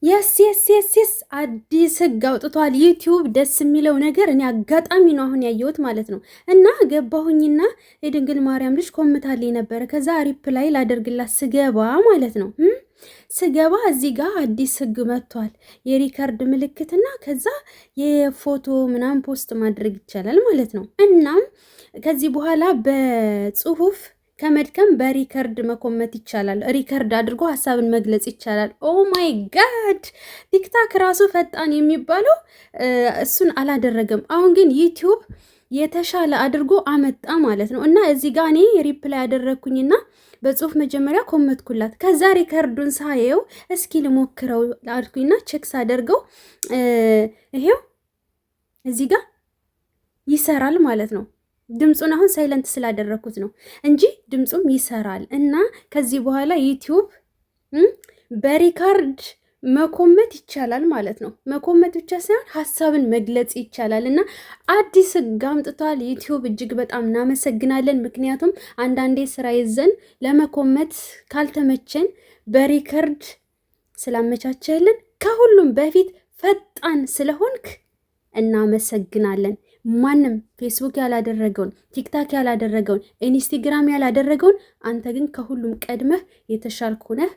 የስ አዲስ ህግ አውጥቷል ዩቲዩብ። ደስ የሚለው ነገር እኔ አጋጣሚ ነው አሁን ያየሁት ማለት ነው። እና ገባሁኝና የድንግል ማርያም ልጅ ኮምታልኝ ነበረ። ከዛ ሪፕላይ ላደርግላት ስገባ ማለት ነው ስገባ እዚህ ጋር አዲስ ህግ መጥቷል። የሪከርድ ምልክትና ከዛ የፎቶ ምናምን ፖስት ማድረግ ይቻላል ማለት ነው። እናም ከዚህ በኋላ በጽሁፍ ከመድከም በሪከርድ መኮመት ይቻላል። ሪከርድ አድርጎ ሀሳብን መግለጽ ይቻላል። ኦ ማይ ጋድ! ቲክታክ ራሱ ፈጣን የሚባለው እሱን አላደረገም። አሁን ግን ዩቲዩብ የተሻለ አድርጎ አመጣ ማለት ነው። እና እዚህ ጋር እኔ ሪፕላይ ያደረግኩኝና በጽሁፍ መጀመሪያ ኮመትኩላት። ከዛ ሪከርዱን ሳየው እስኪ ልሞክረው አልኩኝና ቼክስ አደርገው ይሄው እዚህ ጋር ይሰራል ማለት ነው። ድምፁን አሁን ሳይለንት ስላደረኩት ነው እንጂ ድምፁም ይሰራል። እና ከዚህ በኋላ ዩቲዩብ በሪካርድ መኮመት ይቻላል ማለት ነው። መኮመት ብቻ ሳይሆን ሀሳብን መግለጽ ይቻላል። እና አዲስ ህግ አምጥቷል ዩቲዩብ። እጅግ በጣም እናመሰግናለን። ምክንያቱም አንዳንዴ ስራ ይዘን ለመኮመት ካልተመቸን በሪከርድ ስላመቻቸልን፣ ከሁሉም በፊት ፈጣን ስለሆንክ እናመሰግናለን። ማንም ፌስቡክ ያላደረገውን፣ ቲክታክ ያላደረገውን፣ ኢንስታግራም ያላደረገውን አንተ ግን ከሁሉም ቀድመህ የተሻልክ ሆነህ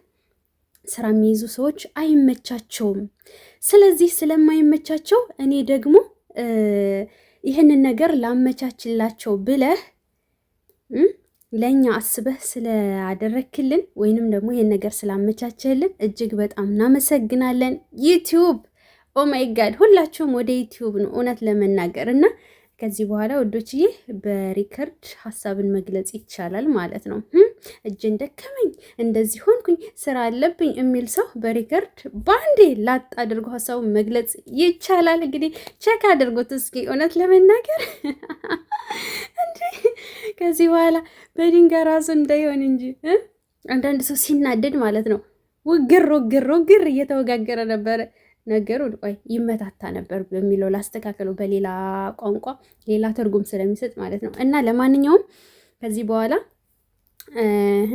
ስራ የሚይዙ ሰዎች አይመቻቸውም። ስለዚህ ስለማይመቻቸው እኔ ደግሞ ይህንን ነገር ላመቻችላቸው ብለህ ለእኛ አስበህ ስለአደረክልን ወይንም ደግሞ ይህን ነገር ስላመቻችልን እጅግ በጣም እናመሰግናለን ዩቲዩብ። ኦማይ ጋድ ሁላችሁም ወደ ዩቲዩብ ነው እውነት ለመናገር። እና ከዚህ በኋላ ወዶችዬ በሪከርድ ሀሳብን መግለጽ ይቻላል ማለት ነው። እጅን ደከመኝ እንደዚህ ሆንኩኝ ስራ አለብኝ የሚል ሰው በሪከርድ ባንዴ ላጥ አድርጎ ሀሳቡን መግለጽ ይቻላል። እንግዲህ ቼክ አድርጎት እስኪ እውነት ለመናገር እንዴ ከዚህ በኋላ በድንጋይ ራሱ እንዳይሆን እንጂ አንዳንድ ሰው ሲናደድ ማለት ነው ውግር እየተወጋገረ ነበረ ነገሩ። ቆይ ይመታታ ነበር በሚለው ላስተካከለው፣ በሌላ ቋንቋ ሌላ ትርጉም ስለሚሰጥ ማለት ነው። እና ለማንኛውም ከዚህ በኋላ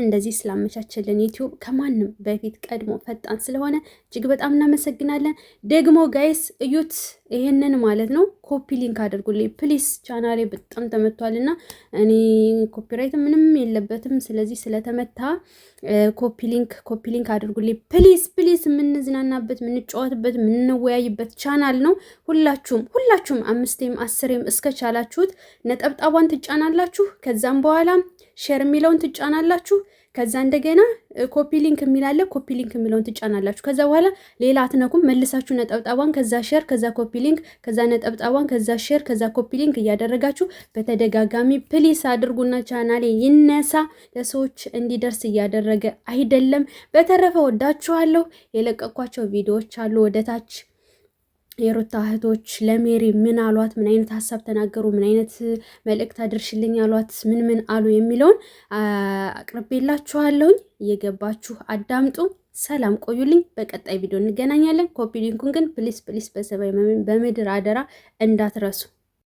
እንደዚህ ስላመቻቸልን ዩቲዩብ ከማንም በፊት ቀድሞ ፈጣን ስለሆነ እጅግ በጣም እናመሰግናለን። ደግሞ ጋይስ እዩት ይሄንን ማለት ነው። ኮፒ ሊንክ አድርጉልኝ ፕሊስ። ቻናሌ በጣም ተመቷልና እኔ ኮፒራይት ምንም የለበትም። ስለዚህ ስለተመታ ኮፒ ሊንክ አድርጉልኝ ፕሊስ። የምንዝናናበት፣ የምንጫወትበት፣ የምንወያይበት ቻናል ነው። ሁላችሁም 5ም 10ም እስከቻላችሁት ነጠብጣቧን ትጫናላችሁ። ከዛም በኋላ ሼር የሚለውን ትጫናላችሁ። ከዛ እንደገና ኮፒ ሊንክ የሚላለ ኮፒ ሊንክ የሚለውን ትጫናላችሁ። ከዛ በኋላ ሌላ አትነኩም። መልሳችሁ ነጠብጣቧን፣ ከዛ ሼር፣ ከዛ ኮፒ ሊንክ፣ ከዛ ነጠብጣቧን፣ ከዛ ሼር፣ ከዛ ኮፒ ሊንክ እያደረጋችሁ በተደጋጋሚ ፕሊስ አድርጉና ቻናሌ ይነሳ። ለሰዎች እንዲደርስ እያደረገ አይደለም። በተረፈ ወዳችኋለሁ። የለቀኳቸው ቪዲዮዎች አሉ ወደታች የሩታ እህቶች ለሜሪ ምን አሏት፣ ምን አይነት ሀሳብ ተናገሩ፣ ምን አይነት መልእክት አድርሽልኝ አሏት፣ ምን አሉ የሚለውን አቅርቤላችኋለሁኝ። እየገባችሁ አዳምጡ። ሰላም ቆዩልኝ። በቀጣይ ቪዲዮ እንገናኛለን። ኮፒ ሊንኩን ግን ፕሊስ በሰማይ በምድር አደራ እንዳትረሱ።